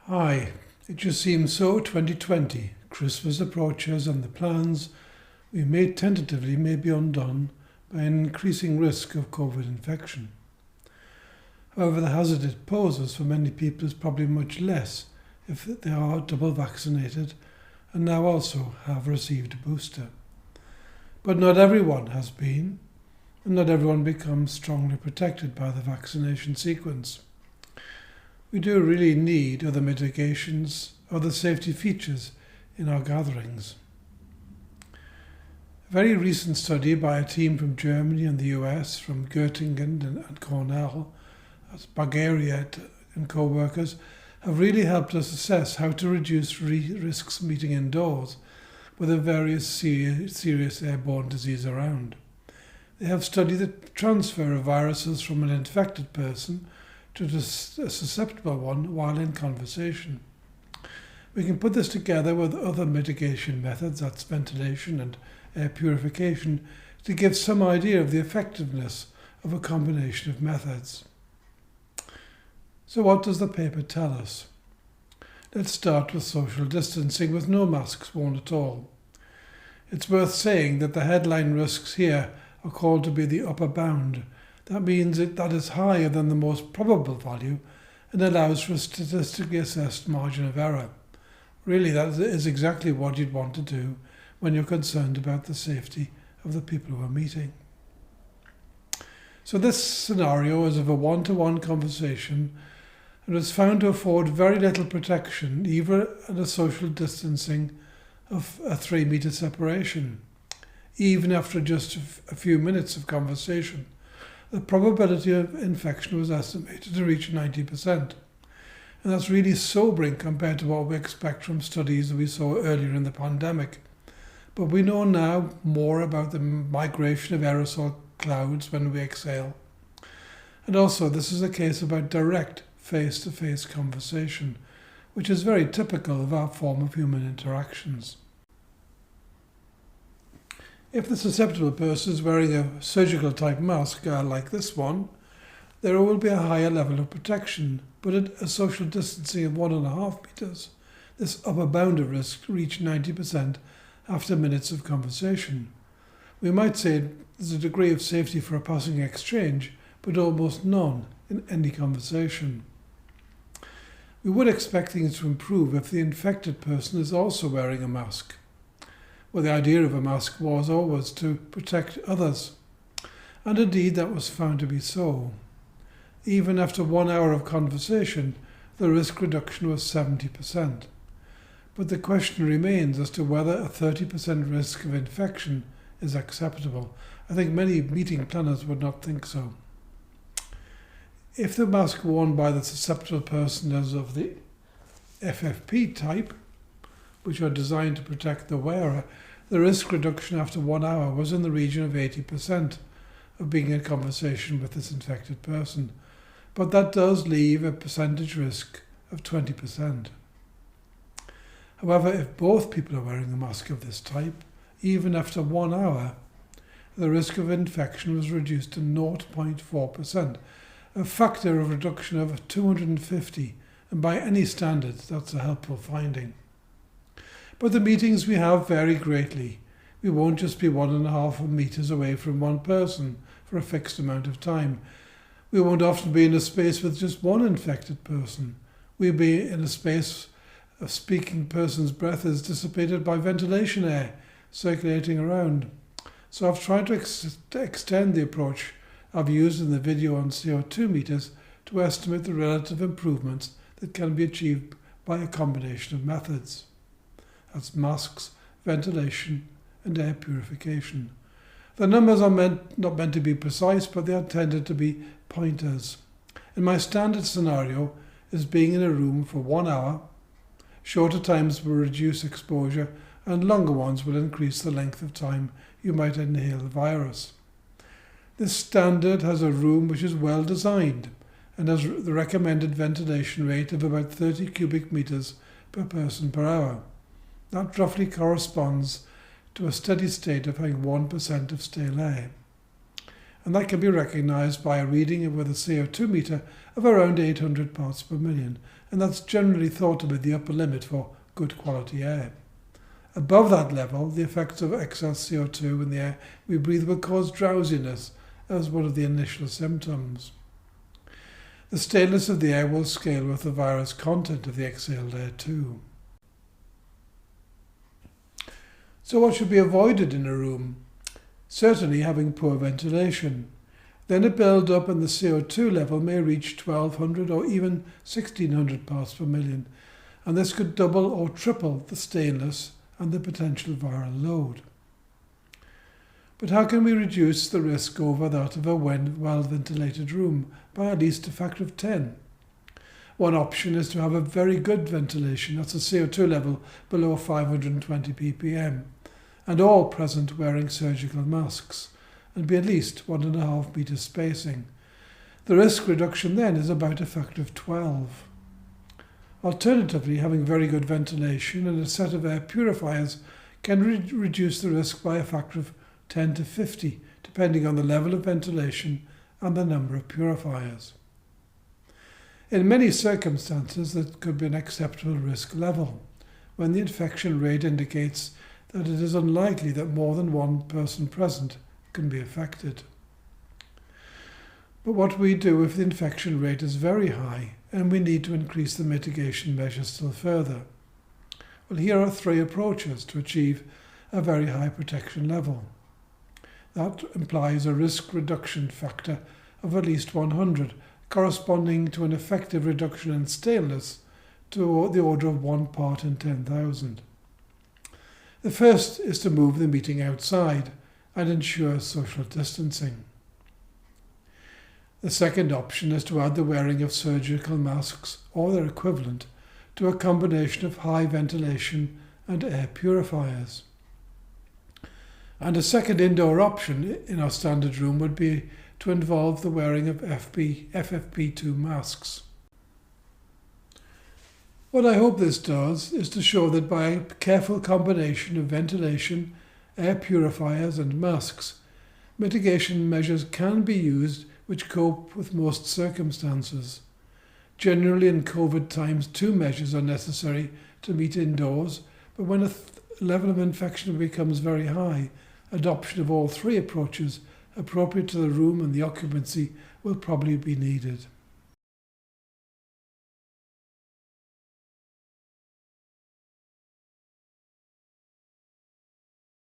Hi, it just seems so 2020. Christmas approaches and the plans we made tentatively may be undone by an increasing risk of COVID infection. However, the hazard it poses for many people is probably much less if they are double vaccinated and now also have received a booster. But not everyone has been, and not everyone becomes strongly protected by the vaccination sequence. We do really need other mitigations, other safety features in our gatherings. A very recent study by a team from Germany and the US, from Göttingen and Cornell, as Bulgaria and co-workers, have really helped us assess how to reduce risks meeting indoors with the various serious airborne disease around. They have studied the transfer of viruses from an infected person to a susceptible one while in conversation. We can put this together with other mitigation methods, that's ventilation and air purification, to give some idea of the effectiveness of a combination of methods. So what does the paper tell us? Let's start with social distancing with no masks worn at all. It's worth saying that the headline risks here are called to be the upper bound. That means that is higher than the most probable value and allows for a statistically assessed margin of error. Really, that is exactly what you'd want to do when you're concerned about the safety of the people who are meeting. So this scenario is of a one-to-one conversation and was found to afford very little protection, even at a social distancing of a 3-metre separation. Even after just a few minutes of conversation, the probability of infection was estimated to reach 90%. And that's really sobering compared to what we expect from studies that we saw earlier in the pandemic. But we know now more about the migration of aerosol clouds when we exhale. And also, this is a case about direct face-to-face conversation, which is very typical of our form of human interactions. If the susceptible person is wearing a surgical type mask like this one, there will be a higher level of protection, but at a social distancing of 1.5 meters, this upper bound of risk reached 90% after minutes of conversation. We might say there's a degree of safety for a passing exchange, but almost none in any conversation. We would expect things to improve if the infected person is also wearing a mask. Well, the idea of a mask was always to protect others, and indeed that was found to be so. Even after 1 hour of conversation, the risk reduction was 70%. But the question remains as to whether a 30% risk of infection is acceptable. I think many meeting planners would not think so. If the mask worn by the susceptible person is of the FFP type, which are designed to protect the wearer, the risk reduction after 1 hour was in the region of 80% of being in conversation with this infected person. But that does leave a percentage risk of 20%. However, if both people are wearing a mask of this type, even after 1 hour, the risk of infection was reduced to 0.4%, a factor of reduction of 250, and by any standards, that's a helpful finding. But the meetings we have vary greatly. We won't just be 1.5 meters away from one person for a fixed amount of time. We won't often be in a space with just one infected person. We'll be in a space a speaking person's breath is dissipated by ventilation air circulating around. So I've tried to extend the approach I've used in the video on CO2 meters to estimate the relative improvements that can be achieved by a combination of methods. That's masks, ventilation, and air purification. The numbers are not meant to be precise, but they are intended to be pointers. In my standard scenario is being in a room for 1 hour. Shorter times will reduce exposure, and longer ones will increase the length of time you might inhale the virus. This standard has a room which is well designed and has the recommended ventilation rate of about 30 cubic meters per person per hour. That roughly corresponds to a steady state of having 1% of stale air. and that can be recognised by a reading with a CO2 meter of around 800 parts per million, and that's generally thought to be the upper limit for good quality air. Above that level, the effects of excess CO2 in the air we breathe will cause drowsiness as one of the initial symptoms. The staleness of the air will scale with the virus content of the exhaled air too. So what should be avoided in a room? Certainly having poor ventilation. Then a build-up in the CO2 level may reach 1200 or even 1600 parts per million, and this could double or triple the staleness and the potential viral load. But how can we reduce the risk over that of a well-ventilated room by at least a factor of 10? One option is to have a very good ventilation, that's a CO2 level below 520 ppm, and all present wearing surgical masks, and be at least 1.5 metre spacing. The risk reduction then is about a factor of 12. Alternatively, having very good ventilation and a set of air purifiers can reduce the risk by a factor of 10 to 50, depending on the level of ventilation and the number of purifiers. In many circumstances, that could be an acceptable risk level, when the infection rate indicates that it is unlikely that more than one person present can be affected. But what we do if the infection rate is very high and we need to increase the mitigation measures still further? Well, here are 3 approaches to achieve a very high protection level. That implies a risk reduction factor of at least 100, corresponding to an effective reduction in staleness to the order of 1 part in 10,000. The first is to move the meeting outside and ensure social distancing. The second option is to add the wearing of surgical masks or their equivalent to a combination of high ventilation and air purifiers. And a second indoor option in our standard room would be to involve the wearing of FFP2 masks. What I hope this does is to show that by a careful combination of ventilation, air purifiers and masks, mitigation measures can be used which cope with most circumstances. Generally in COVID times, 2 measures are necessary to meet indoors, but when a level of infection becomes very high, adoption of all 3 approaches appropriate to the room and the occupancy will probably be needed.